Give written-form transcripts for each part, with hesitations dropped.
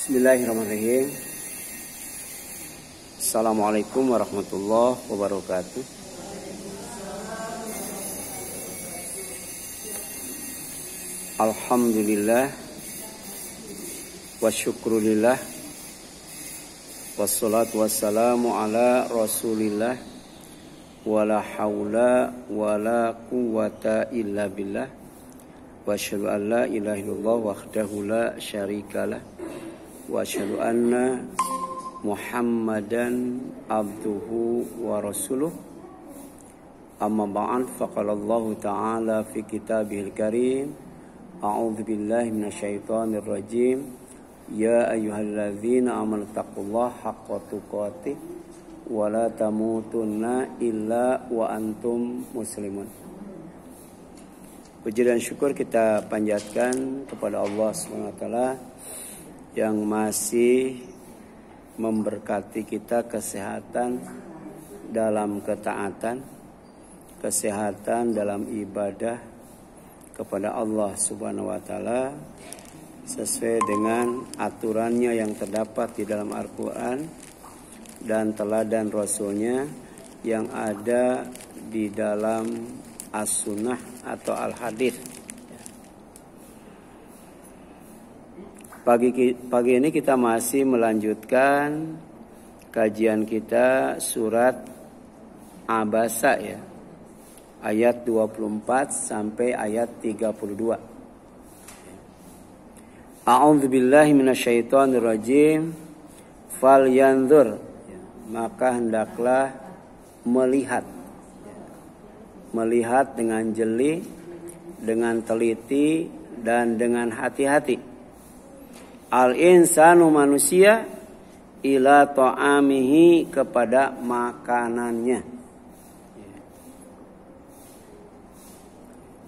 Bismillahirrahmanirrahim. Assalamualaikum warahmatullahi wabarakatuh. Alhamdulillah wa syukrulillah wassalatu wassalamu ala rasulillah wala haula wala quwata illa billah wa asyhadu an la ilaha illallah wahdahu la syarikalah wa asyhadu anna Muhammadan abduhu wa rasuluh. Amma ba'd, faqala Allah ta'ala fi kitabihil karim, a'udzu billahi minasyaitonir rajim, ya ayyuhalladzina amanu taqullaha haqqa tuqatih wa la tamutunna illa wa antum muslimun. Puji dan syukur kita panjatkan kepada Allah Subhanahu wa taala yang masih memberkati kita kesehatan dalam ketaatan, kesehatan dalam ibadah kepada Allah Subhanahu wa taala sesuai dengan aturannya yang terdapat di dalam Al-Qur'an dan teladan Rasulnya yang ada di dalam As-Sunnah atau Al-Hadits. Pagi ini kita masih melanjutkan kajian kita surat Abasa ya. Ayat 24 sampai ayat 32. A'udzubillahi minasyaitonir rajim. Falyanzur, maka hendaklah melihat. Melihat dengan jeli, dengan teliti dan dengan hati-hati. Al-insanu manusia ila ta'amihi kepada makanannya.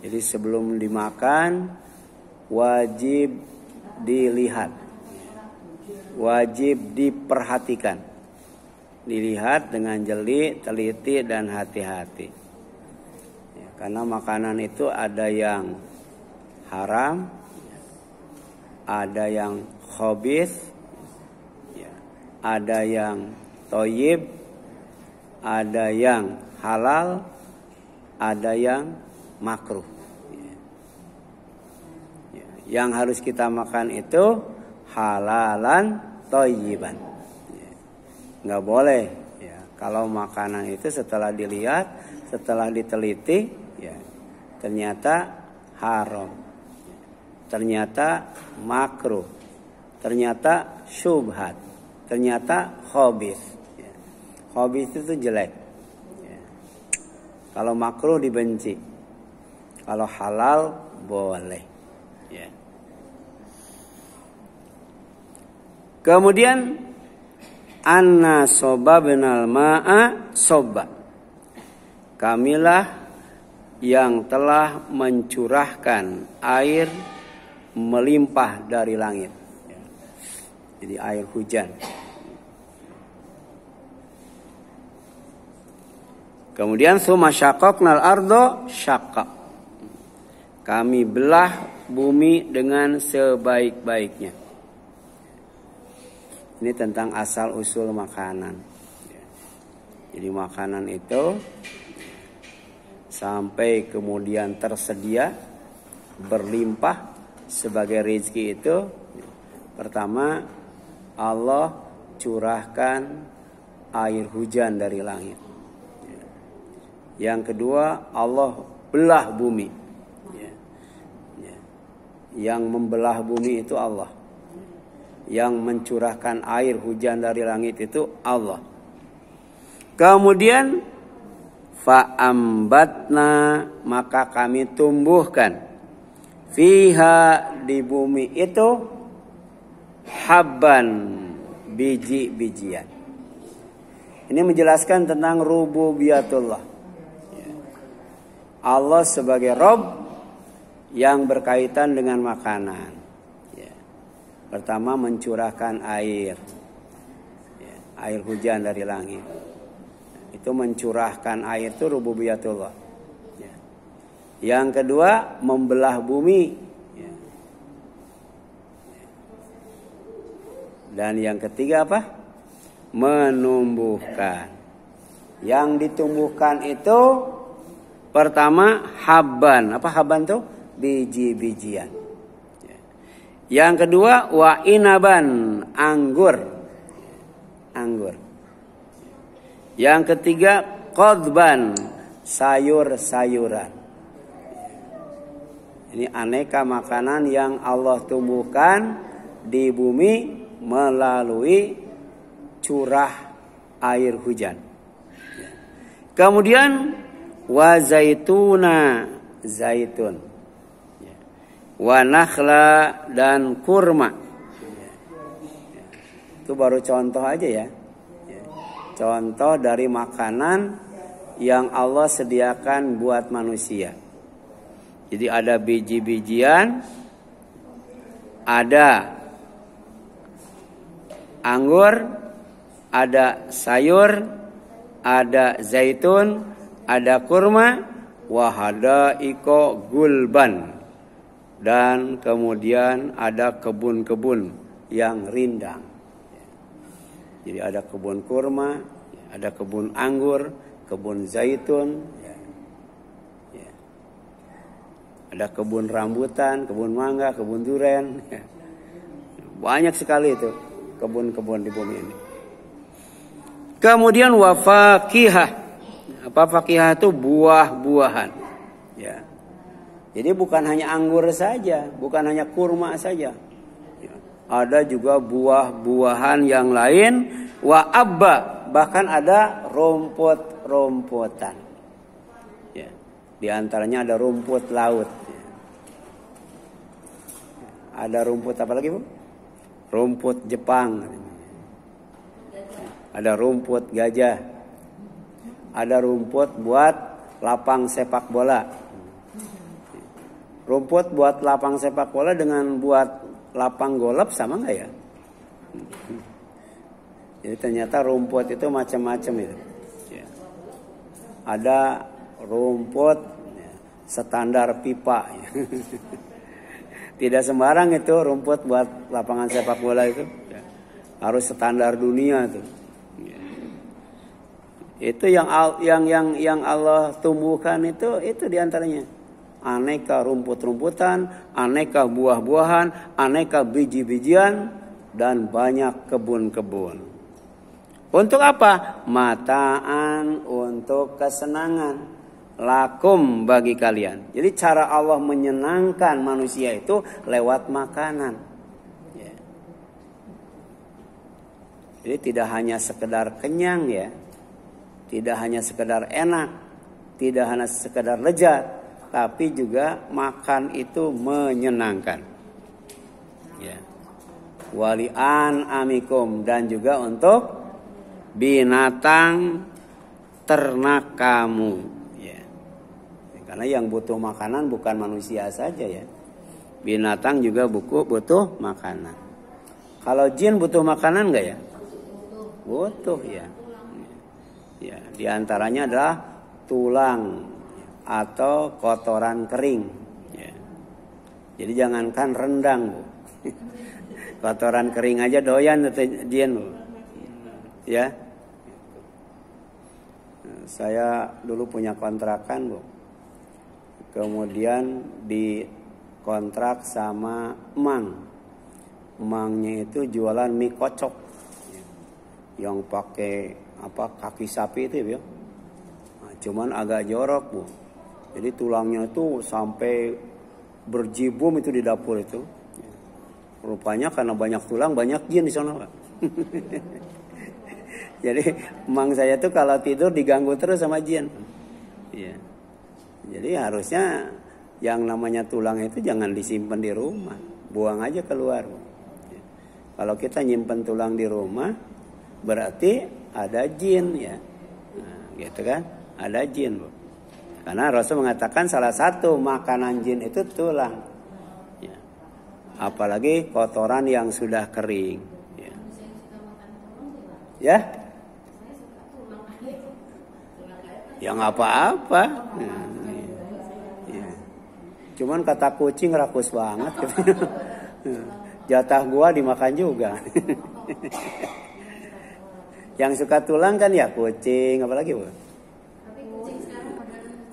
Jadi sebelum dimakan wajib dilihat. Wajib diperhatikan. Dilihat dengan jeli, teliti dan hati-hati. Ya, karena makanan itu ada yang haram, ada yang khabith, ya, ada yang thayyib, ada yang halal, ada yang makruh. Ya. Ya, yang harus kita makan itu halalan thayyiban. Ya. Nggak boleh. Ya. Kalau makanan itu setelah dilihat, setelah diteliti, ya, ternyata haram. Ternyata makruh, ternyata syubhat, ternyata khabith. Ya. Khabith itu jelek. Ya. Kalau makruh dibenci, kalau halal boleh. Ya. Kemudian anna sobabnal ma'a sobba. Kamilah yang telah mencurahkan air melimpah dari langit. Jadi air hujan. Kemudian summa syaqqaqnal ardo syaqqa. Kami belah bumi dengan sebaik-baiknya. Ini tentang asal usul makanan. Jadi makanan itu sampai kemudian tersedia berlimpah sebagai rezeki itu, pertama Allah curahkan air hujan dari langit. Yang kedua Allah belah bumi. Yang membelah bumi itu Allah. Yang mencurahkan air hujan dari langit itu Allah. Kemudian fa'ambatna, maka kami tumbuhkan fiha, di bumi itu habban, biji-bijian. Ini menjelaskan tentang rububiyatullah. Allah sebagai Rabb yang berkaitan dengan makanan. Pertama mencurahkan air. Air hujan dari langit. Itu mencurahkan air itu rububiyatullah. Yang kedua membelah bumi. Dan yang ketiga apa? Menumbuhkan. Yang ditumbuhkan itu pertama habban. Apa habban tuh? Biji-bijian. Yang kedua wa inaban, anggur. Anggur. Yang ketiga qadban, sayur-sayuran. Ini aneka makanan yang Allah tumbuhkan di bumi melalui curah air hujan. Kemudian wa zaituna, zaitun. Wa nakhla, dan kurma. Itu baru contoh aja ya. Contoh dari makanan yang Allah sediakan buat manusia. Jadi ada biji-bijian, ada anggur, ada sayur, ada zaitun, ada kurma, wahadaiko gulban, dan kemudian ada kebun-kebun yang rindang. Jadi ada kebun kurma, ada kebun anggur, kebun zaitun, ada kebun rambutan, kebun mangga, kebun durian. Banyak sekali itu kebun-kebun di bumi ini. Kemudian wafakihah. Apa fakihah itu? Buah-buahan. Ya. Jadi bukan hanya anggur saja, bukan hanya kurma saja. Ya. Ada juga buah-buahan yang lain. Wa abba, bahkan ada rumput-rumputan. Ya. Di antaranya ada rumput laut. Ya. Ada rumput apa lagi, Bu? Rumput Jepang. Ada rumput gajah. Ada rumput buat lapang sepak bola. Rumput buat lapang sepak bola dengan buat lapang golf sama nggak ya? Jadi ternyata rumput itu macam-macam itu. Ada rumput standar pipa. Tidak sembarang itu rumput buat lapangan sepak bola itu. Harus standar dunia itu. Itu yang Allah tumbuhkan itu diantaranya aneka rumput-rumputan, aneka buah-buahan, aneka biji-bijian, dan banyak kebun-kebun. Untuk apa? Mataan, untuk kesenangan, lakum, bagi kalian. Jadi cara Allah menyenangkan manusia itu lewat makanan. Jadi tidak hanya sekedar kenyang ya. Tidak hanya sekedar enak, tidak hanya sekedar lezat, tapi juga makan itu menyenangkan. Ya. Wali'an amikum, dan juga untuk binatang ternak kamu. Ya. Karena yang butuh makanan bukan manusia saja ya. Binatang juga butuh makanan. Kalau jin butuh makanan enggak ya? Butuh ya. Ya, di antaranya adalah tulang atau kotoran kering. Ya. Jadi jangankan rendang, Bu. Kotoran kering aja doyan jin, Bu. Ya. Saya dulu punya kontrakan, Bu. Kemudian dikontrak sama Mang. Mangnya itu jualan mie kocok. Yang pakai kaki sapi itu ya. Nah, cuman agak jorok, Bu. Jadi tulangnya itu sampai berjibum itu di dapur itu. Rupanya karena banyak tulang banyak jin di sana, Pak. Jadi mang saya tuh kalau tidur diganggu terus sama jin. Ya. Jadi harusnya yang namanya tulang itu jangan disimpan di rumah, buang aja keluar. Ya. Kalau kita nyimpen tulang di rumah berarti ada jin ya, nah, gitu kan? Ada jin, Bu. Karena Rasul mengatakan salah satu makanan jin itu tulang. Ya. Apalagi kotoran yang sudah kering. Ya. Ya? Ya nggak apa-apa. Ya. Cuman kata kucing rakus banget. Jatah gua dimakan juga. Yang suka tulang kan ya kucing, apalagi Bu?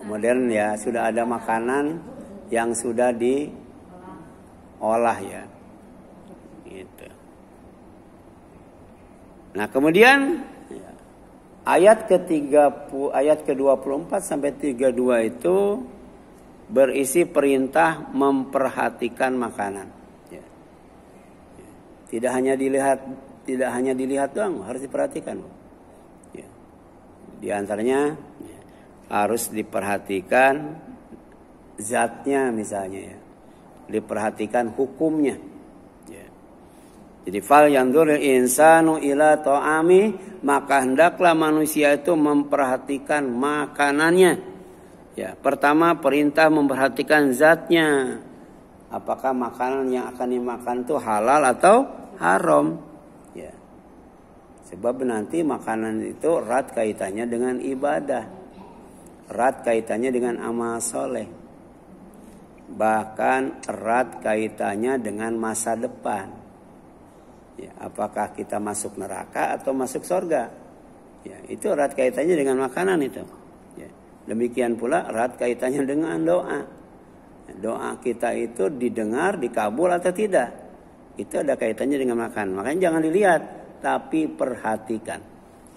Modern ya, sudah ada makanan yang sudah diolah ya. Gitu. Nah, kemudian ayat ke-24 sampai 32 itu berisi perintah memperhatikan makanan. Ya. Tidak hanya dilihat doang, harus diperhatikan. Ya. Di antaranya harus diperhatikan zatnya misalnya ya. Diperhatikan hukumnya. Ya. Jadi fal yanzuril insanu ila ta'ami, maka hendaklah manusia itu memperhatikan makanannya. Ya, pertama perintah memperhatikan zatnya. Apakah makanan yang akan dimakan itu halal atau haram? Ya. Sebab nanti makanan itu erat kaitannya dengan ibadah. Erat kaitannya dengan amal soleh. Bahkan erat kaitannya dengan masa depan. Ya, apakah kita masuk neraka atau masuk surga? Ya, itu erat kaitannya dengan makanan itu. Ya, demikian pula erat kaitannya dengan doa. Doa kita itu didengar, dikabul atau tidak. Itu ada kaitannya dengan makan. Makanya jangan dilihat, tapi perhatikan.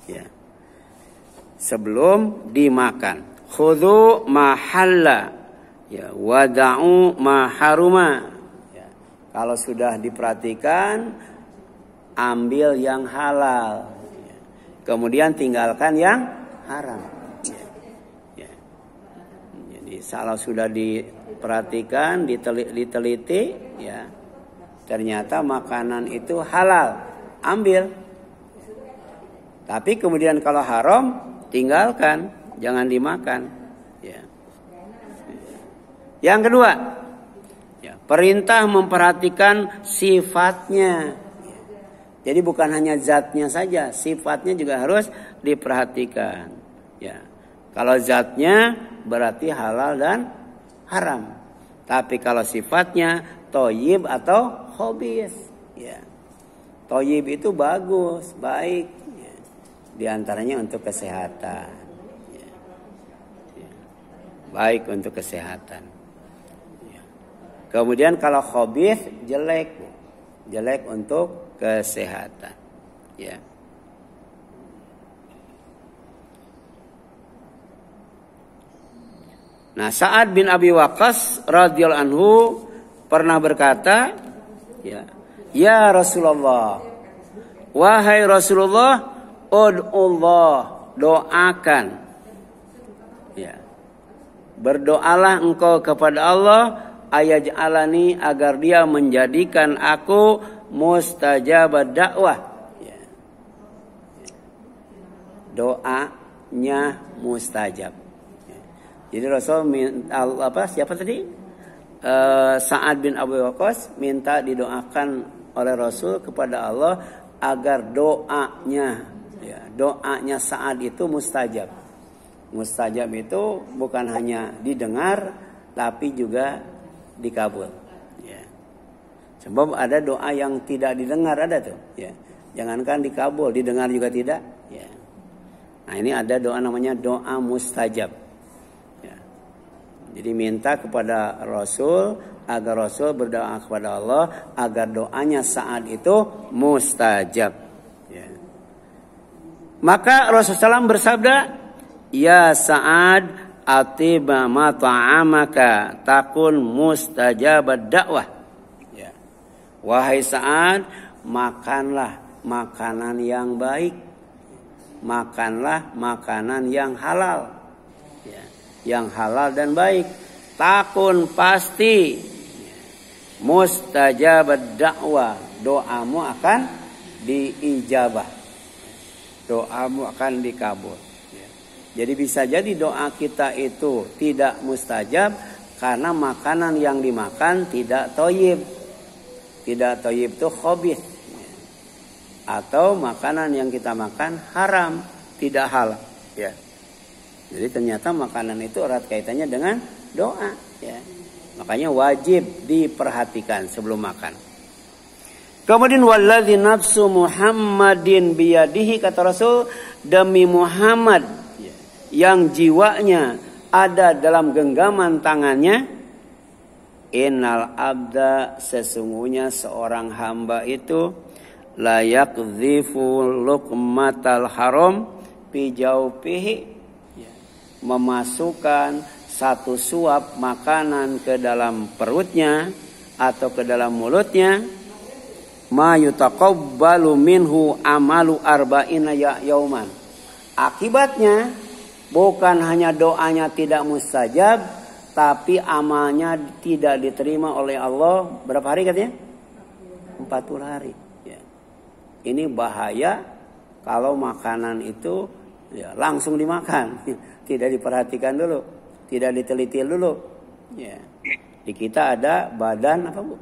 Ya. Sebelum dimakan. Khudhu mahalla, ya, wada'u maharuma. Ya. Kalau sudah diperhatikan, ambil yang halal. Ya. Kemudian tinggalkan yang haram. Ya. Ya. Jadi kalau sudah diperhatikan, diteliti, ya, ternyata makanan itu halal, ambil. Tapi kemudian kalau haram, tinggalkan. Jangan dimakan. Ya. Yang kedua, ya, perintah memperhatikan sifatnya. Ya. Jadi bukan hanya zatnya saja, sifatnya juga harus diperhatikan. Ya. Kalau zatnya berarti halal dan haram. Tapi kalau sifatnya thayyib atau khabith. Ya. Thayyib itu bagus, baik. Ya. Di antaranya untuk kesehatan. Baik untuk kesehatan. Ya. Kemudian kalau khabith jelek untuk kesehatan. Ya. Nah, Sa'ad bin Abi Waqqas radhiyallahu anhu pernah berkata, ya Rasulullah, wahai Rasulullah, ud'ullah, doakan. Ya. Berdoalah engkau kepada Allah ayaj'alani, agar dia menjadikan aku mustajabad dakwah. Ya. Doanya mustajab. Ya. Jadi Rasul minta siapa tadi? Sa'ad bin Abi Waqqas minta didoakan oleh Rasul kepada Allah agar doanya Sa'ad itu mustajab. Mustajab itu bukan hanya didengar, tapi juga dikabul. Ya. Sebab ada doa yang tidak didengar, ada tuh. Ya. Jangankan dikabul, didengar juga tidak. Ya. Nah, ini ada doa namanya doa mustajab. Ya. Jadi minta kepada Rasul agar Rasul berdoa kepada Allah agar doanya saat itu mustajab. Ya. Maka Rasulullah SAW bersabda, ya Sa'ad, atiba ma ta'amaka takun mustajabad dakwah. Ya. Wahai Sa'ad, makanlah makanan yang baik. Makanlah makanan yang halal. Ya. Yang halal dan baik. Takun pasti mustajabad dakwah. Doamu akan diijabah. Doamu akan dikabul. Jadi bisa jadi doa kita itu tidak mustajab karena makanan yang dimakan tidak thayyib. Tidak thayyib itu khabith. Atau makanan yang kita makan haram, tidak halal. Ya. Jadi ternyata makanan itu erat kaitannya dengan doa. Ya. Makanya wajib diperhatikan sebelum makan. Kemudian walladzi nafsu Muhammadin biyadihi, kata Rasul, demi Muhammad yang jiwanya ada dalam genggaman tangannya, innal abda, sesungguhnya seorang hamba itu la yakdzifu luqmatal haram fi jawfihi, memasukkan satu suap makanan ke dalam perutnya atau ke dalam mulutnya, ma yutaqabbalu minhu amalu arba'ina yauman. Akibatnya bukan hanya doanya tidak mustajab, tapi amalnya tidak diterima oleh Allah berapa hari katanya? 40 hari. Ya. Ini bahaya kalau makanan itu ya, langsung dimakan, tidak diperhatikan dulu, tidak diteliti dulu. Ya. Di kita ada badan apa Bu?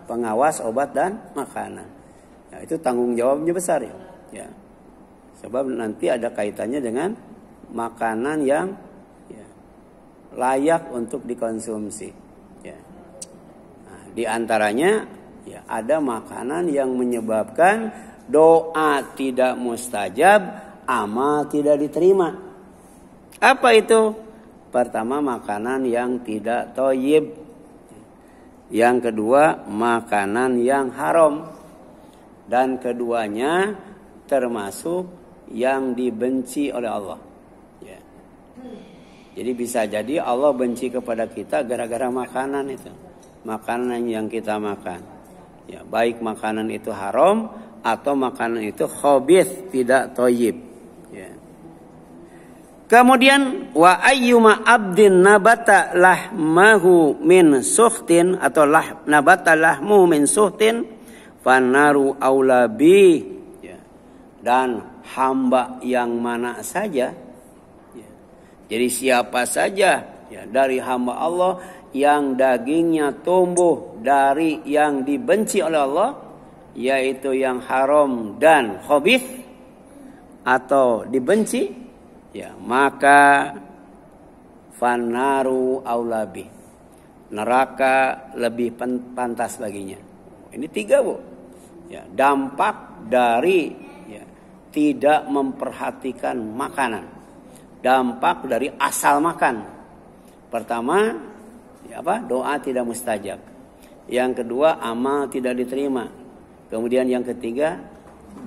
Pengawas obat dan makanan. Nah, itu tanggung jawabnya besar ya. Ya. Sebab nanti ada kaitannya dengan makanan yang ya, layak untuk dikonsumsi. Ya. Nah, di antaranya ya, ada makanan yang menyebabkan doa tidak mustajab, amal tidak diterima. Apa itu? Pertama, makanan yang tidak thayyib. Yang kedua, makanan yang haram. Dan keduanya termasuk yang dibenci oleh Allah. Ya. Jadi bisa jadi Allah benci kepada kita gara-gara makanan itu. Makanan yang kita makan. Ya, baik makanan itu haram atau makanan itu khabith, tidak thayyib. Ya. Kemudian wa ayyuma abdin nabata lahmahu min suhtin, atau nabata lahmu min suhtin fanaru aula bi. Ya. Dan hamba yang mana saja, ya. Jadi siapa saja ya, dari hamba Allah yang dagingnya tumbuh dari yang dibenci oleh Allah, yaitu yang haram dan khabith atau dibenci, ya, maka fanaru aulabi, neraka lebih pantas baginya. Ini 3 Bu. Ya, dampak dari ya, tidak memperhatikan makanan. Dampak dari asal makan. Pertama, ya apa? Doa tidak mustajab. Yang kedua, amal tidak diterima. Kemudian yang ketiga,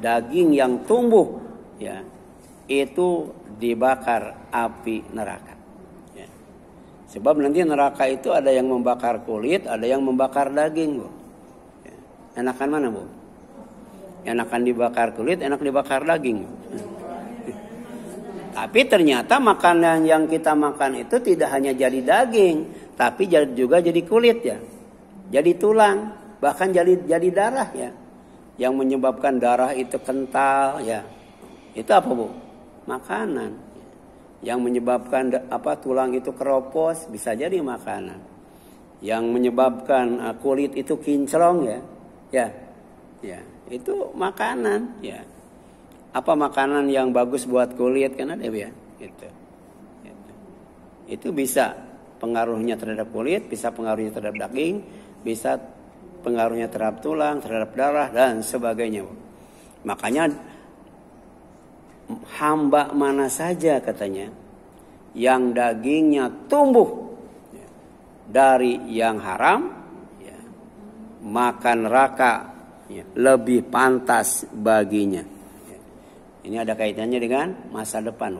daging yang tumbuh ya, itu dibakar api neraka. Ya. Sebab nanti neraka itu ada yang membakar kulit, ada yang membakar daging, Bu. Ya. Enakan mana, Bu? Enakan dibakar kulit, enak dibakar daging. Tapi ternyata makanan yang kita makan itu tidak hanya jadi daging, tapi juga jadi kulit ya. Jadi tulang, bahkan jadi darah ya. Yang menyebabkan darah itu kental ya. Itu apa Bu? Makanan. Yang menyebabkan tulang itu keropos, bisa jadi makanan. Yang menyebabkan kulit itu kinclong ya. Ya. Ya, itu makanan ya. Apa makanan yang bagus buat kulit kan ada ya? Gitu. Itu bisa pengaruhnya terhadap kulit, bisa pengaruhnya terhadap daging, bisa pengaruhnya terhadap tulang, terhadap darah dan sebagainya. Makanya hamba mana saja katanya yang dagingnya tumbuh dari yang haram, ya, maka neraka ya, lebih pantas baginya. Ya. Ini ada kaitannya dengan masa depan.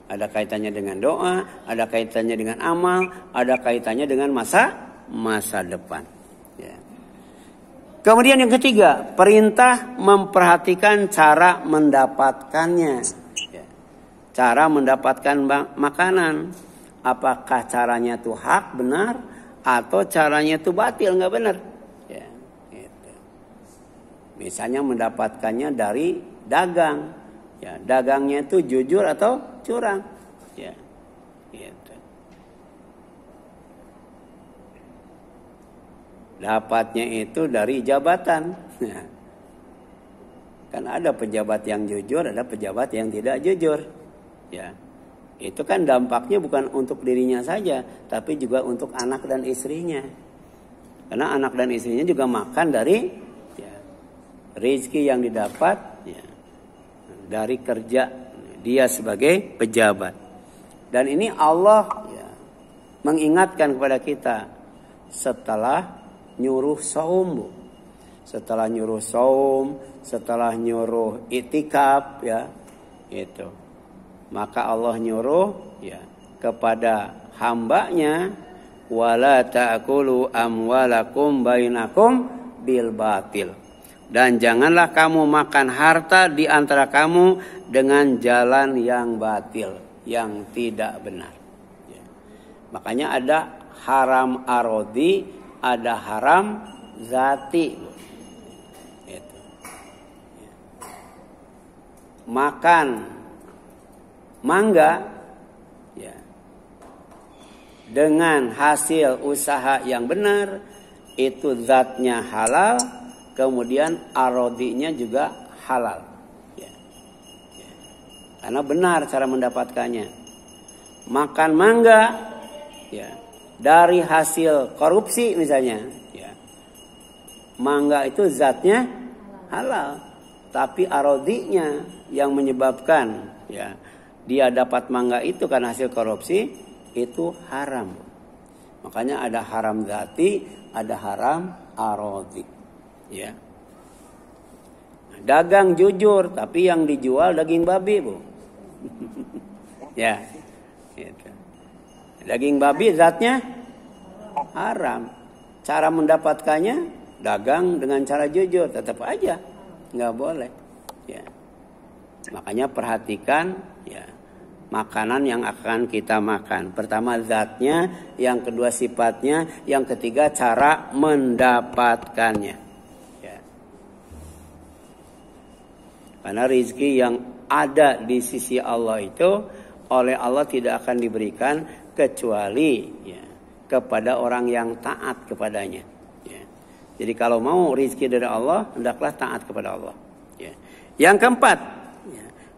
Ada kaitannya dengan doa, ada kaitannya dengan amal, ada kaitannya dengan masa depan. Ya. Kemudian yang ketiga, perintah memperhatikan cara mendapatkannya. Ya. Cara mendapatkan makanan. Apakah caranya itu hak, benar, atau caranya itu batil, nggak benar. Ya, gitu. Misalnya mendapatkannya dari dagang. Ya, dagangnya itu jujur atau curang. Ya, gitu. Dapatnya itu dari jabatan. Ya. Kan ada pejabat yang jujur, ada pejabat yang tidak jujur. Ya. Itu kan dampaknya bukan untuk dirinya saja, tapi juga untuk anak dan istrinya. Karena anak dan istrinya juga makan dari Rizki yang didapat ya, dari kerja dia sebagai pejabat. Dan ini Allah ya, mengingatkan kepada kita setelah nyuruh saum, setelah nyuruh saum, setelah nyuruh itikaf ya, itu. Maka Allah nyuruh ya kepada hambanya, wala ta'kulu amwalakum bainakum bil batil. Dan janganlah kamu makan harta di antara kamu dengan jalan yang batil, yang tidak benar. Ya. Makanya ada haram arodi, ada haram zati. Itu. Ya. Makan mangga ya, dengan hasil usaha yang benar, itu zatnya halal, kemudian arodinya juga halal. Ya. Ya. Karena benar cara mendapatkannya. Makan mangga ya, dari hasil korupsi misalnya. Ya. Mangga itu zatnya halal, tapi arodinya yang menyebabkan ya, dia dapat mangga itu karena hasil korupsi, itu haram. Makanya ada haram zati, ada haram arodi. Ya. Dagang jujur, tapi yang dijual daging babi, Bu. Ya. Gitu. Daging babi zatnya haram. Cara mendapatkannya dagang dengan cara jujur, tetap aja nggak boleh. Ya. Makanya perhatikan ya, makanan yang akan kita makan. Pertama zatnya, yang kedua sifatnya, yang ketiga cara mendapatkannya. Ya. Karena rizki yang ada di sisi Allah itu oleh Allah tidak akan diberikan kecuali ya, kepada orang yang taat kepadanya. Ya. Jadi kalau mau rizki dari Allah, hendaklah taat kepada Allah. Ya. Yang keempat,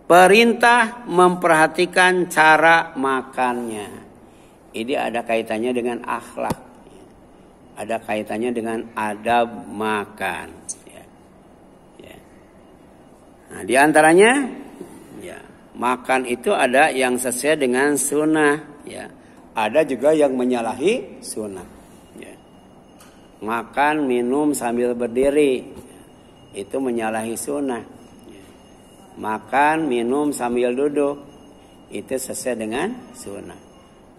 perintah memperhatikan cara makannya. Ini ada kaitannya dengan akhlak. Ada kaitannya dengan adab makan. Ya. Ya. Nah, di antaranya, ya, makan itu ada yang sesuai dengan sunnah. Ya. Ada juga yang menyalahi sunnah. Ya. Makan, minum sambil berdiri. Itu menyalahi sunnah. Makan, minum sambil duduk, itu sesuai dengan sunnah.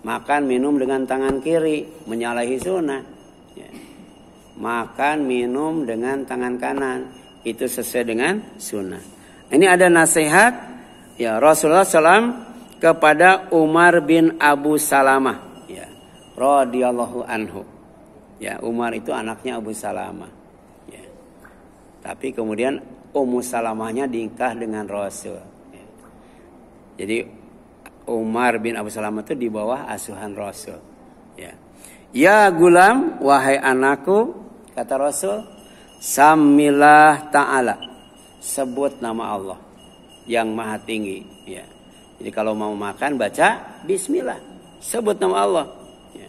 Makan, minum dengan tangan kiri, menyalahi sunnah. Ya. Makan, minum dengan tangan kanan, itu sesuai dengan sunnah. Ini ada nasihat ya Rasulullah SAW kepada Umar bin Abu Salamah, ya, radhiyallahu anhu. Ya, Umar itu anaknya Abu Salamah. Ya. Tapi kemudian Ummu Salamahnya nikah dengan Rasul. Jadi Umar bin Abu Salamah itu di bawah asuhan Rasul. Ya, ya gulam, wahai anakku, kata Rasul, samillah ta'ala, sebut nama Allah yang maha tinggi. Ya. Jadi kalau mau makan baca bismillah, sebut nama Allah. Ya.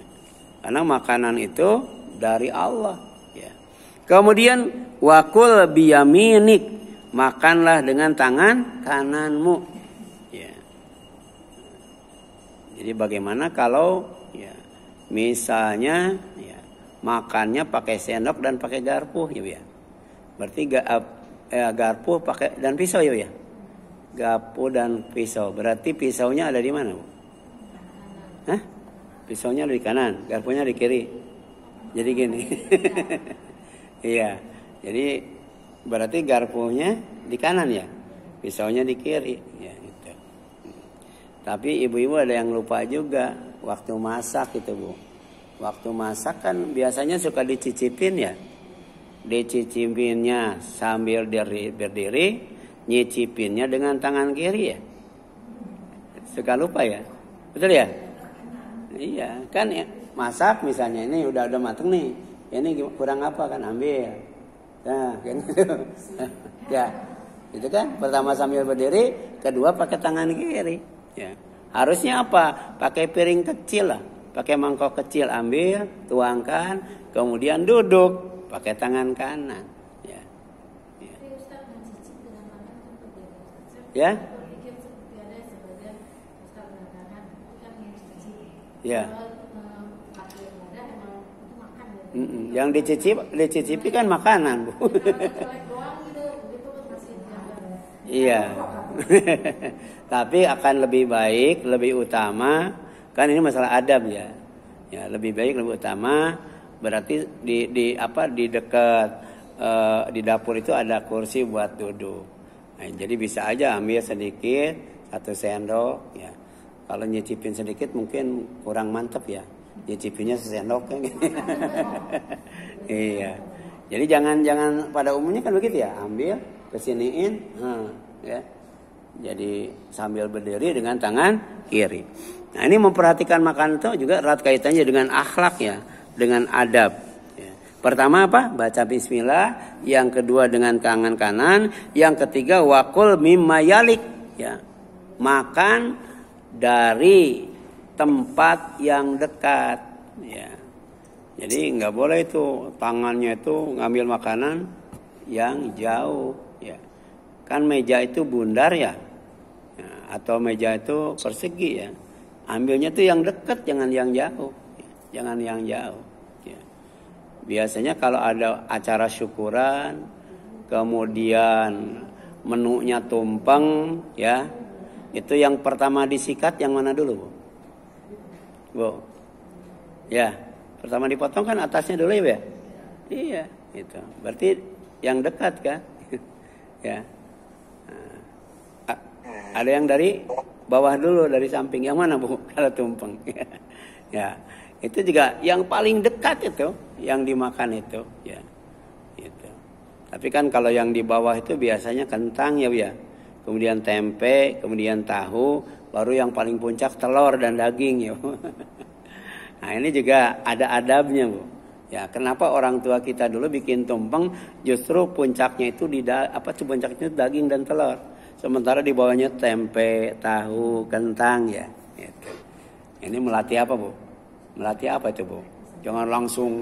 Karena makanan itu dari Allah. Ya. Kemudian wakul biyaminik, makanlah dengan tangan kananmu. Ya. Jadi bagaimana kalau ya, misalnya ya, makannya pakai sendok dan pakai garpu ya. Berarti garpu pakai dan pisau ya. Garpu dan pisau. Berarti pisaunya ada di mana, Bu? Hah? Pisaunya ada di kanan, garpunya di kiri. Jadi gini. Iya. Jadi berarti garpunya di kanan ya, pisaunya di kiri ya, gitu. Tapi ibu-ibu ada yang lupa juga waktu masak itu, Bu. Waktu masak kan biasanya suka dicicipin ya, dicicipinnya sambil berdiri, nyicipinnya dengan tangan kiri ya. Suka lupa ya, betul ya? Iya kan ya, masak misalnya ini udah mateng nih, ini kurang apa kan ambil. Nah, kan gitu. Ya, itu kan pertama sambil berdiri, kedua pakai tangan kiri. Ya, harusnya apa? Pakai piring kecil lah, pakai mangkok kecil, ambil, tuangkan, kemudian duduk, pakai tangan kanan. Ya, ya. Ya. Ya. Yang dicicipi kan makanan, Bu. Iya. Tapi akan lebih baik, lebih utama, kan ini masalah adab ya. Ya, lebih baik, lebih utama berarti di dekat di dapur itu ada kursi buat duduk. Nah, jadi bisa aja ambil sedikit 1 sendok ya. Kalau nyicipin sedikit mungkin kurang mantep ya. Nyicipinnya sesendok kan. Iya. Jadi jangan pada umumnya kan begitu ya, ambil kesiniin, ya. Jadi sambil berdiri dengan tangan kiri. Nah, ini memperhatikan makan itu juga erat kaitannya dengan akhlak ya, dengan adab. Ya. Pertama apa? Baca bismillah. Yang kedua dengan tangan kanan. Yang ketiga wakul mimma yalik. Ya. Makan dari tempat yang dekat. Ya. Jadi nggak boleh itu tangannya itu ngambil makanan yang jauh. Ya. Kan meja itu bundar ya. Atau meja itu persegi ya. Ambilnya tuh yang dekat, jangan yang jauh. Jangan yang jauh. Ya. Biasanya kalau ada acara syukuran, kemudian menunya tumpeng, ya, itu yang pertama disikat yang mana dulu, Bu? Bu, ya, pertama dipotong kan atasnya dulu ya, iya, itu. Berarti yang dekat kan, ya. Ada yang dari bawah dulu, dari samping. Yang mana, Bu? Kalau tumpeng. Ya. Itu juga yang paling dekat itu, yang dimakan itu, ya. Gitu. Tapi kan kalau yang di bawah itu biasanya kentang ya, Bu ya. Kemudian tempe, kemudian tahu, baru yang paling puncak telur dan daging ya, Bu. Nah, ini juga ada adabnya, Bu. Ya, kenapa orang tua kita dulu bikin tumpeng justru puncaknya itu puncaknya itu daging dan telur. Sementara di bawahnya tempe, tahu, kentang ya. Gitu. Ini melatih apa, Bu? Melatih apa itu, Bu? Jangan langsung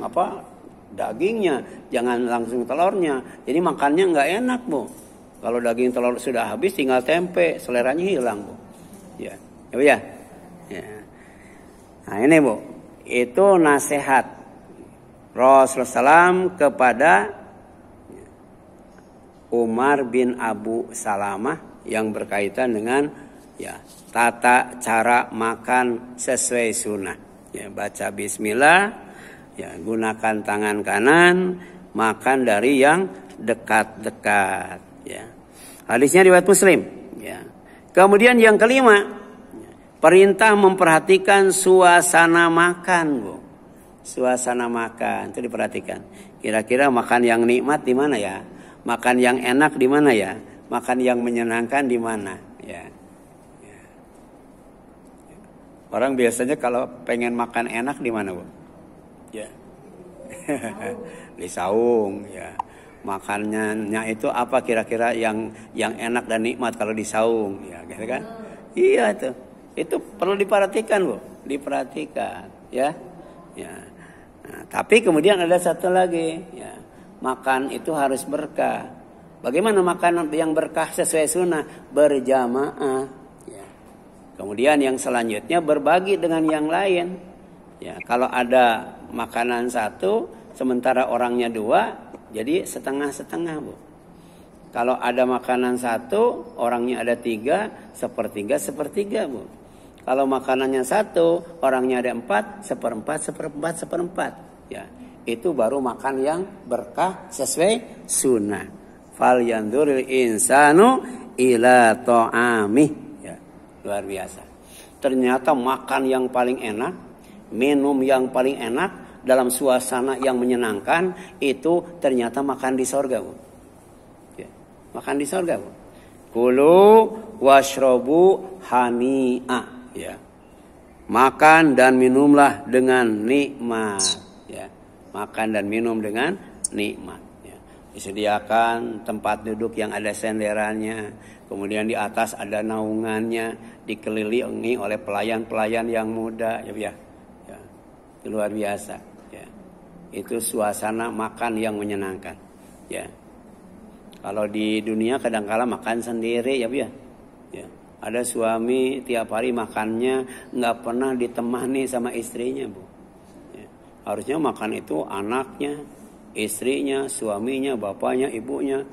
dagingnya, jangan langsung telurnya. Jadi makannya nggak enak, Bu. Kalau daging telur sudah habis, tinggal tempe, seleranya hilang, Bu. Ya, ya. Ya. Nah ini, Bu, itu nasihat Rasulullah SAW kepada Umar bin Abu Salamah yang berkaitan dengan ya tata cara makan sesuai sunnah. Ya, baca bismillah, ya gunakan tangan kanan, makan dari yang dekat-dekat. Ya. Hadisnya riwayat Muslim. Ya. Kemudian yang kelima, perintah memperhatikan suasana makan, Bu. Suasana makan itu diperhatikan. Kira-kira makan yang nikmat di mana ya? Makan yang enak di mana ya? Makan yang menyenangkan di mana? Ya. Ya. Orang biasanya kalau pengen makan enak di mana, Bu? Ya. Di saung, ya. Makannya itu apa kira-kira yang enak dan nikmat kalau di saung, ya, gitu kan? Iya itu. Itu perlu diperhatikan, Bu. Diperhatikan, ya. Ya. Nah, tapi kemudian ada satu lagi, ya. Makan itu harus berkah. Bagaimana makan yang berkah sesuai sunnah? Berjamaah. Ya. Kemudian yang selanjutnya berbagi dengan yang lain. Ya, kalau ada makanan satu, sementara orangnya 2, jadi setengah-setengah, Bu. Kalau ada makanan satu, orangnya ada 3, sepertiga, Bu. Kalau makanannya 1, orangnya ada 4, seperempat. Ya. Itu baru makan yang berkah sesuai sunnah. Fal yanduril insanu ila ta'amih. Ya, luar biasa. Ternyata makan yang paling enak, minum yang paling enak, dalam suasana yang menyenangkan, itu ternyata makan di sorga, Bu. Ya, makan di sorga, Bu. Kulu washrobu hani'a. Ya. Makan dan minumlah dengan nikmat. Ya. Makan dan minum dengan nikmat. Ya. Disediakan tempat duduk yang ada senderannya. Kemudian di atas ada naungannya. Dikelilingi oleh pelayan-pelayan yang muda. Ya. Ya. Itu luar biasa. Ya. Itu suasana makan yang menyenangkan. Ya. Kalau di dunia kadang-kala makan sendiri. Ya. Ya. Ada suami tiap hari makannya nggak pernah ditemani sama istrinya, Bu. Ya. Harusnya makan itu anaknya, istrinya, suaminya, bapaknya, ibunya.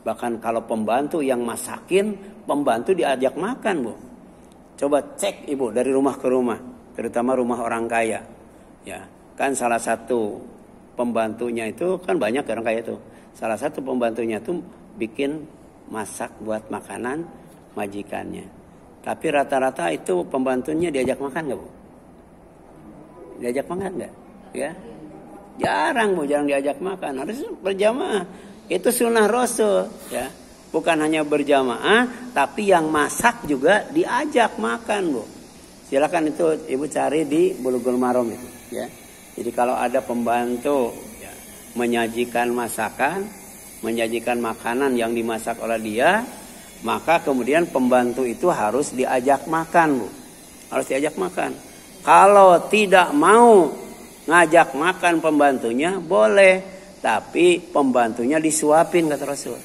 Bahkan kalau pembantu yang masakin, pembantu diajak makan, Bu. Coba cek Ibu dari rumah ke rumah, terutama rumah orang kaya. Ya, kan salah satu pembantunya itu kan banyak orang kaya itu. Salah satu pembantunya itu bikin masak buat makanan majikannya. Tapi rata-rata itu pembantunya diajak makan nggak, Bu? Diajak makan nggak? Ya, jarang, Bu, jarang diajak makan. Harus berjamaah. Itu sunnah Rasul, ya. Bukan hanya berjamaah, tapi yang masak juga diajak makan, Bu. Silakan itu Ibu cari di Bulughul Maram itu, ya. Jadi kalau ada pembantu ya, menyajikan masakan, menyajikan makanan yang dimasak oleh dia, maka kemudian pembantu itu harus diajak makan, Bu. Harus diajak makan. Kalau tidak mau ngajak makan pembantunya, boleh. Tapi pembantunya disuapin, kata Rasul.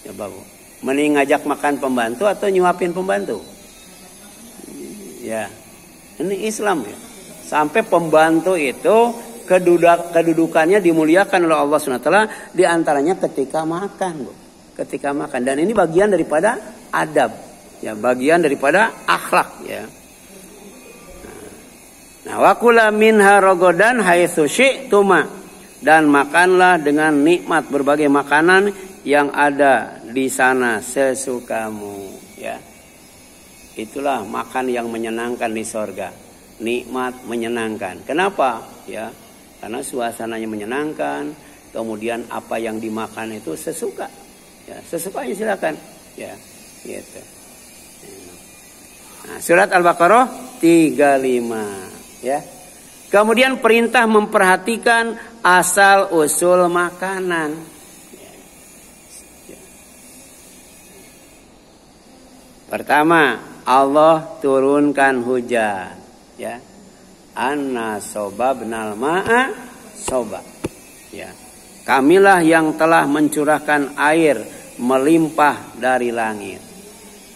Ya, Bu. Mending ngajak makan pembantu atau nyuapin pembantu? Ya, ini Islam ya. Sampai pembantu itu kedudukannya dimuliakan oleh Allah SWT. Di antaranya ketika makan, Bu. Ketika makan, dan ini bagian daripada adab, ya, bagian daripada akhlak, ya. Nah, wakula minha rogodan haitsu syi'tuma, dan makanlah dengan nikmat berbagai makanan yang ada di sana sesukamu, ya. Itulah makan yang menyenangkan di sorga, nikmat menyenangkan. Kenapa? Ya, karena suasananya menyenangkan, kemudian apa yang dimakan itu sesuka. Ya, sesukanya silakan. Ya, gitu. Nah, surat Al-Baqarah 35, ya. Kemudian perintah memperhatikan asal usul makanan. Ya. Pertama, Allah turunkan hujan, ya. Anna sobabnal ma'a soba. Ya. Kamilah yang telah mencurahkan air melimpah dari langit.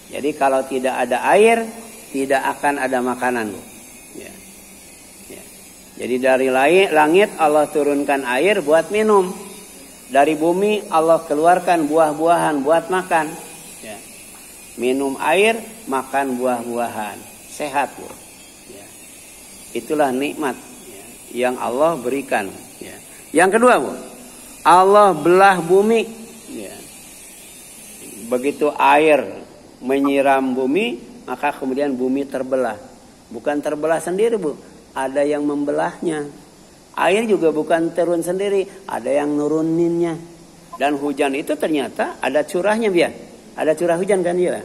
Jadi kalau tidak ada air, tidak akan ada makanan. Ya. Ya. Jadi dari langit Allah turunkan air buat minum. Dari bumi Allah keluarkan buah-buahan buat makan. Ya. Minum air, makan buah-buahan. Sehat, Bu. Ya. Itulah nikmat, ya, yang Allah berikan. Ya. Yang kedua, Bu, Allah belah bumi, ya. Begitu air menyiram bumi, maka kemudian bumi terbelah. Bukan terbelah sendiri, Bu, ada yang membelahnya. Air juga bukan turun sendiri, ada yang nuruninnya. Dan hujan itu ternyata ada curahnya, biar ada curah hujan, kan, ya.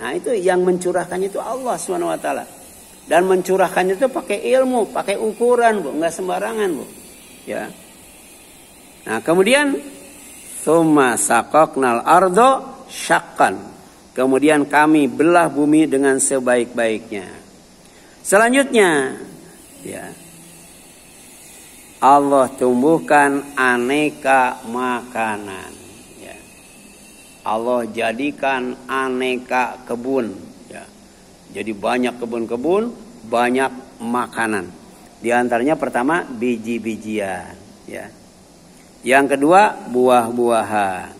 Nah, itu yang mencurahkannya itu Allah SWT. Dan mencurahkannya itu pakai ilmu, pakai ukuran, Bu, nggak sembarangan, Bu. Ya. Nah, kemudian summa saqaqnal ardo syaqqan. Kemudian kami belah bumi dengan sebaik-baiknya. Selanjutnya, ya, Allah tumbuhkan aneka makanan. Ya. Allah jadikan aneka kebun. Ya. Jadi banyak kebun-kebun, banyak makanan. Di antaranya pertama biji-bijian. Ya. Yang kedua buah-buahan.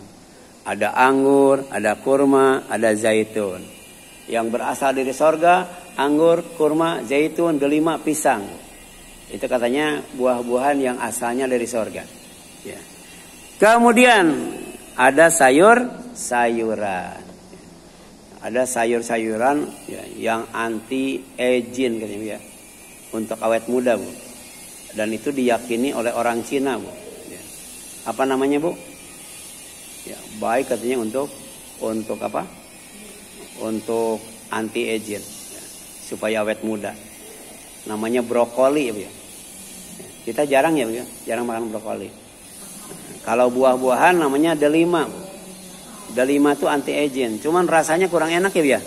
Ada anggur, ada kurma, ada zaitun. Yang berasal dari sorga, anggur, kurma, zaitun, delima, pisang. Itu katanya buah-buahan yang asalnya dari sorga. Ya. Kemudian ada sayur-sayuran. Ada sayur-sayuran, ya, yang anti-aging, katanya, ya, untuk awet muda, Bu. Dan itu diyakini oleh orang Cina, Bu. Ya. Apa namanya, Bu? Ya, baik katanya untuk apa? Untuk anti-aging, ya, supaya awet muda. Namanya brokoli, ya, Bu. Ya. Kita jarang, ya, Bu, ya, jarang makan brokoli. Kalau buah-buahan namanya delima, Bu. Delima itu anti-aging, cuman rasanya kurang enak, ya, Bu, ya.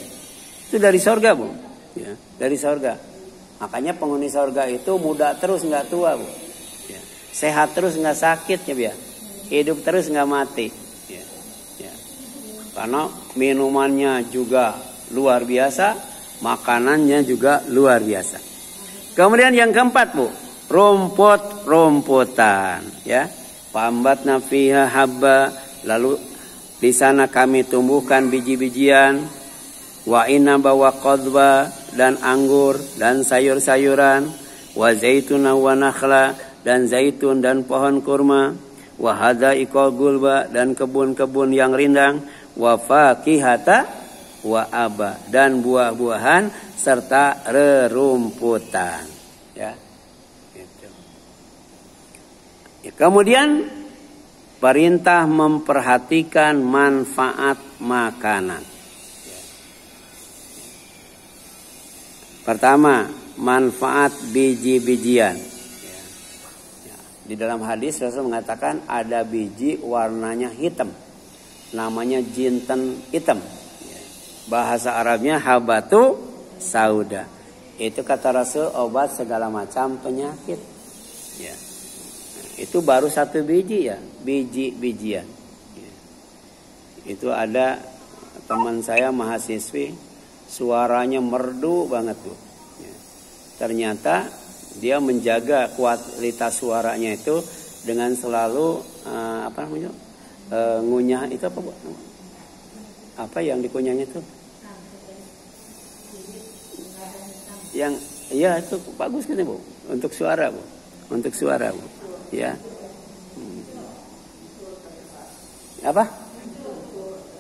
Itu dari sorga, Bu. Ya, dari sorga. Makanya penghuni sorga itu muda terus, nggak tua, Bu. Ya. Sehat terus, nggak sakit, ya, Bu, ya. Hidup terus, nggak mati. Ya. Ya. Karena minumannya juga luar biasa, makanannya juga luar biasa. Kemudian yang keempat, Bu, rumput-rumputan, ya. Fambatna fiha habba, lalu di sana kami tumbuhkan biji-bijian, wa inaba wa qadba, dan anggur dan sayur-sayuran, wa zaituna wa nakhla, dan zaitun dan pohon kurma, wa hadaiqa gulba, dan kebun-kebun yang rindang, wa fakihata wa aba, dan buah-buahan serta rerumputan, ya. Gitu. Ya, kemudian perintah memperhatikan manfaat makanan. Pertama, manfaat biji-bijian. Di dalam hadis Rasul mengatakan ada biji warnanya hitam, namanya jinten hitam. Bahasa Arabnya habatu sauda. Itu kata Rasul obat segala macam penyakit. Ya. Itu baru satu biji, ya, biji-bijian. Ya. Itu ada teman saya mahasiswi, suaranya merdu banget, Bu. Ya. Ternyata dia menjaga kualitas suaranya itu dengan selalu ngunyah itu apa, Bu? Apa yang dikunyahnya itu? Yang ya itu bagus kan, Bu, untuk suara, Bu. Untuk suara, Bu. Ya. Apa?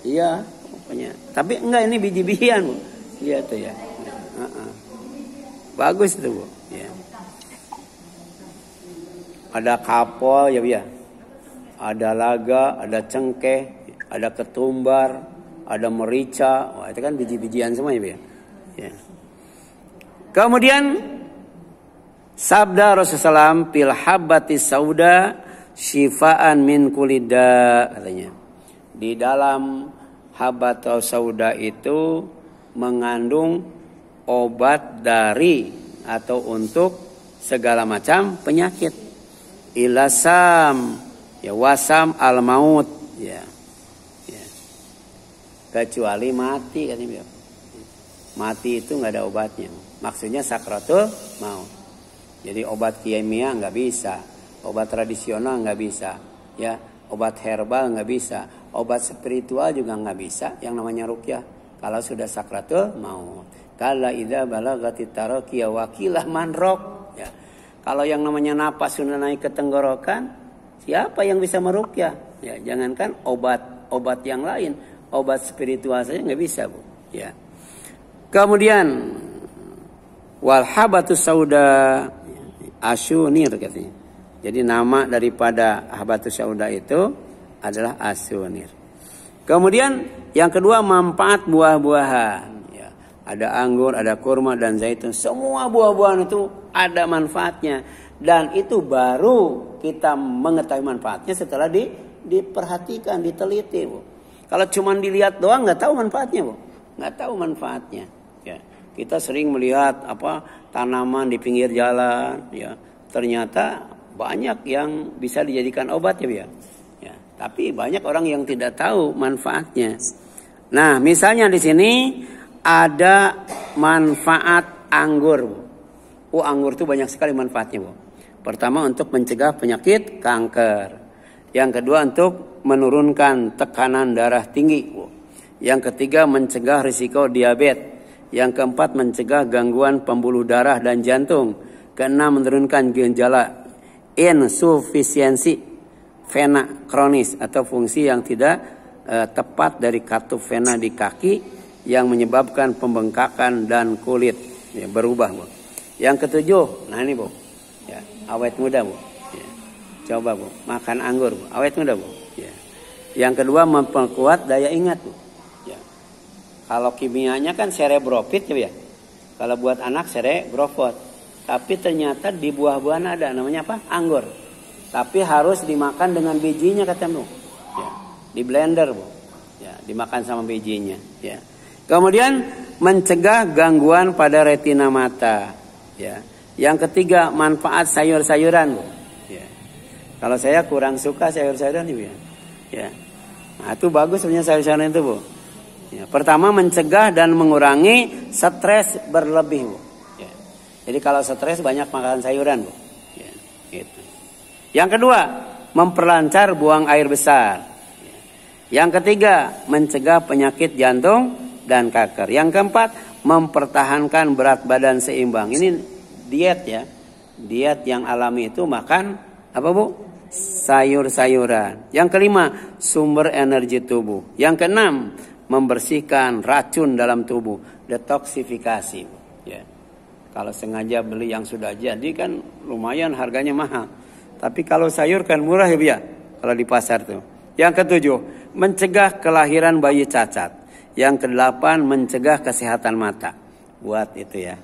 Iya, pokoknya. Tapi enggak, ini biji-bijian, Bu. Iya tuh, ya. Bagus itu, Bu. Ya. Ada kapol, ya, Bu, ya. Ada laga, ada cengkeh, ada ketumbar, ada merica. Wah, itu kan biji-bijian semua, ya, Bu, ya. Ya. Kemudian sabda Rasulullah SAW, fil habbati sauda syifaan min kulida, katanya. Di dalam habbat sauda itu mengandung obat dari atau untuk segala macam penyakit. Ilasam, ya, wasam al maut, ya. Ya. Kecuali mati, katanya. Mati itu nggak ada obatnya. Maksudnya sakratul maut. Jadi obat kimia nggak bisa, obat tradisional nggak bisa, ya, obat herbal nggak bisa, obat spiritual juga nggak bisa. Yang namanya ruqyah kalau sudah sakratul maut. Kala idza balagatit taraqiya wakilah manrok. Ya. Kalau yang namanya napas sudah naik ke tenggorokan, siapa yang bisa meruqyah? Ya, jangankan obat yang lain, obat spiritual saja nggak bisa, Bu. Ya. Kemudian wal habatus sauda asyunir, katanya. Jadi nama daripada habatus sauda itu adalah asyunir. Kemudian yang kedua, manfaat buah-buahan. Ya, ada anggur, ada kurma dan zaitun. Semua buah-buahan itu ada manfaatnya. Dan itu baru kita mengetahui manfaatnya setelah diperhatikan, diteliti, Bu. Kalau cuma dilihat doang nggak tahu manfaatnya, Bu. Nggak tahu manfaatnya. Ya, kita sering melihat tanaman di pinggir jalan, ya, ternyata banyak yang bisa dijadikan obat, ya, ya. Tapi banyak orang yang tidak tahu manfaatnya. Nah, misalnya di sini ada manfaat anggur, Bu. Anggur itu banyak sekali manfaatnya, Bu. Pertama, untuk mencegah penyakit kanker. Yang kedua, untuk menurunkan tekanan darah tinggi, Bu. Yang ketiga, mencegah risiko diabetes. Yang keempat, mencegah gangguan pembuluh darah dan jantung. Keenam, menurunkan gejala insufisiensi vena kronis atau fungsi yang tidak tepat dari katup vena di kaki yang menyebabkan pembengkakan dan kulit, ya, berubah, Bu. Yang ketujuh, nah ini, Bu, ya, awet muda, Bu. Ya. Coba, Bu, makan anggur, Bu, awet muda, Bu. Ya. Yang kedua, memperkuat daya ingat, Bu. Kalau kimianya kan cerebrofit, ya. Kalau buat anak cerebrofot. Tapi ternyata di buah-buahan ada namanya apa? Anggur. Tapi harus dimakan dengan bijinya, kata, Bu. Ya. Di blender, Bu. Ya, dimakan sama bijinya, ya. Kemudian mencegah gangguan pada retina mata, ya. Yang ketiga, manfaat sayur-sayuran, Bu. Ya. Kalau saya kurang suka sayur-sayuran, Bu, ya. Ya. Nah, itu bagus sebenarnya sayur-sayuran itu, Bu. Ya, pertama mencegah dan mengurangi stres berlebih, Bu. Ya. Jadi kalau stres banyak makan sayuran, Bu. Ya, gitu. Yang kedua, memperlancar buang air besar. Ya. Yang ketiga, mencegah penyakit jantung dan kanker. Yang keempat, mempertahankan berat badan seimbang. Ini diet ya. Diet yang alami itu makan apa, Bu? Sayur-sayuran. Yang kelima, sumber energi tubuh. Yang keenam, membersihkan racun dalam tubuh, detoksifikasi. Ya. Kalau sengaja beli yang sudah jadi kan lumayan harganya mahal. Tapi kalau sayur kan murah ya, ya kalau di pasar tuh. Yang ketujuh, mencegah kelahiran bayi cacat. Yang kedelapan, mencegah kesehatan mata. Buat itu ya.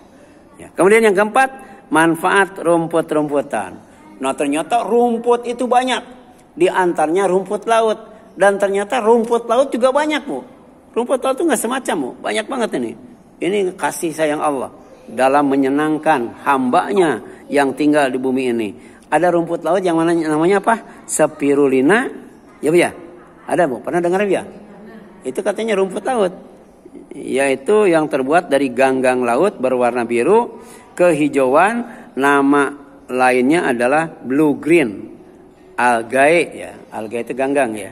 Ya. Kemudian yang keempat, manfaat rumput-rumputan. Nah ternyata rumput itu banyak. Di antaranya rumput laut. Dan ternyata rumput laut juga banyak, Bu. Rumput laut itu nggak semacam, Bu. Banyak banget ini. Ini kasih sayang Allah dalam menyenangkan hambanya yang tinggal di bumi ini. Ada rumput laut yang mana namanya apa? Spirulina. Ya, Bu ya? Ada, Bu. Pernah dengar, Bu ya? Itu katanya rumput laut. Yaitu yang terbuat dari ganggang laut berwarna biru, kehijauan, nama lainnya adalah blue green algae ya. Algae itu ganggang ya.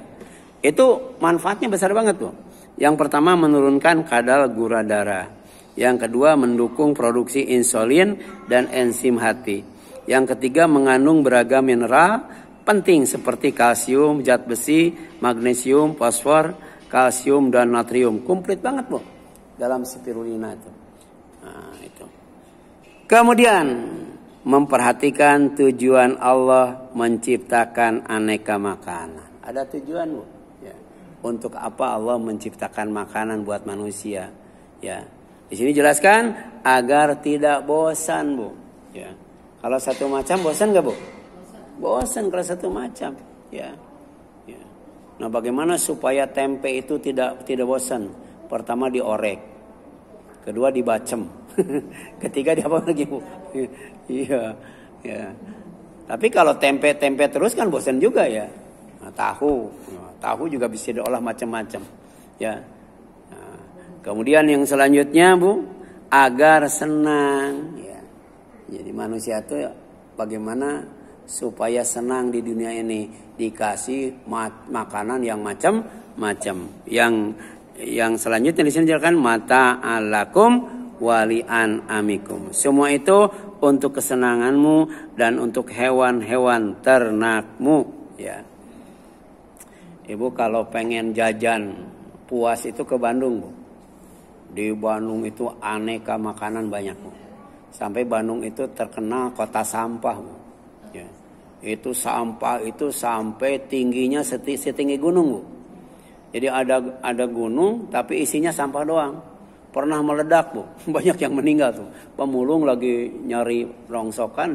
Itu manfaatnya besar banget tuh. Yang pertama menurunkan kadar gula darah. Yang kedua mendukung produksi insulin dan enzim hati. Yang ketiga mengandung beragam mineral penting seperti kalsium, zat besi, magnesium, fosfor, kalsium dan natrium. Komplit banget, Bu, dalam spirulina itu. Nah, itu. Kemudian memperhatikan tujuan Allah menciptakan aneka makanan. Ada tujuan, Bu. Ya. Untuk apa Allah menciptakan makanan buat manusia? Ya. Di sini jelaskan agar tidak bosan, Bu. Ya. Kalau satu macam bosan nggak, Bu? Bosan kalau satu macam. Ya. Ya. Nah, bagaimana supaya tempe itu tidak bosan? Pertama diorek, kedua dibacem. Ketiga di apa lagi, Bu? Iya, ya. Tapi kalau tempe terus kan bosan juga ya. Nah, tahu juga bisa diolah macam-macam, ya. Nah, kemudian yang selanjutnya, Bu, agar senang. Ya. Jadi manusia itu bagaimana supaya senang di dunia ini, dikasih makanan yang macam-macam. Yang selanjutnya dijelaskan mata alakum walian amikum. Semua itu untuk kesenanganmu dan untuk hewan-hewan ternakmu ya. Ibu kalau pengen jajan puas itu ke Bandung, Bu. Di Bandung itu aneka makanan banyak, Bu. Sampai Bandung itu terkenal kota sampah, Bu. Ya. Itu sampah itu sampai tingginya setinggi gunung, Bu. Jadi ada gunung tapi isinya sampah doang. Pernah meledak, Bu. Banyak yang meninggal tuh. Pemulung lagi nyari rongsokan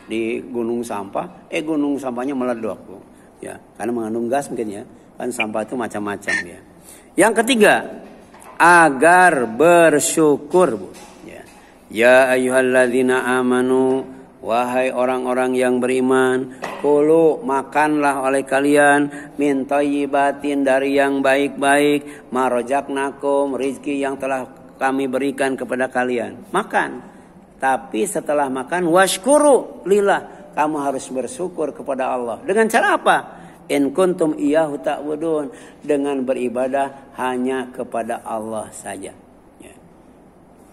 di gunung sampah. Gunung sampahnya meledak, Bu. Ya, karena mengandung gas mungkin ya. Kan sampah itu macam-macam ya. Yang ketiga, agar bersyukur, Bu. Ya ayyuhalladzina amanu, wahai orang-orang yang beriman, kulu makanlah oleh kalian min thayyibatin dari yang baik-baik, marozaqnakum rizki yang telah kami berikan kepada kalian. Makan. Tapi setelah makan washkuru lillah, kamu harus bersyukur kepada Allah. Dengan cara apa? In kuntum iyyahu ta'budun, dengan beribadah hanya kepada Allah saja. Ya.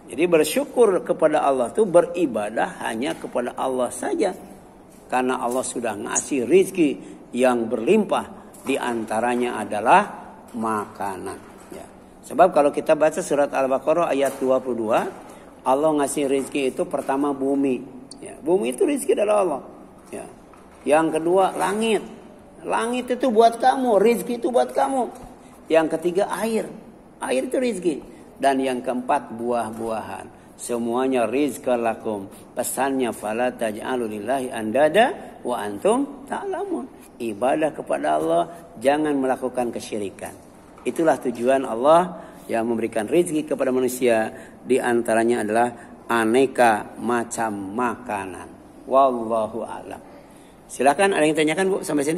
Jadi bersyukur kepada Allah itu beribadah hanya kepada Allah saja. Karena Allah sudah ngasih rizki yang berlimpah, di antaranya adalah makanan. Ya. Sebab kalau kita baca surat Al-Baqarah ayat 22, Allah ngasih rizki itu pertama bumi. Ya. Bumi itu rizki dari Allah. Ya. Yang kedua langit. Langit itu buat kamu, rizki itu buat kamu. Yang ketiga air. Air itu rizki. Dan yang keempat buah-buahan. Semuanya rizqa lakum. Pesannya fala taj'alu lillahi andada wa antum ta'lamun. Ibadah kepada Allah, jangan melakukan kesyirikan. Itulah tujuan Allah yang memberikan rizki kepada manusia. Di antaranya adalah aneka macam makanan. Wallahu a'lam. Silakan, ada yang tanyakan, Bu, sampai sini.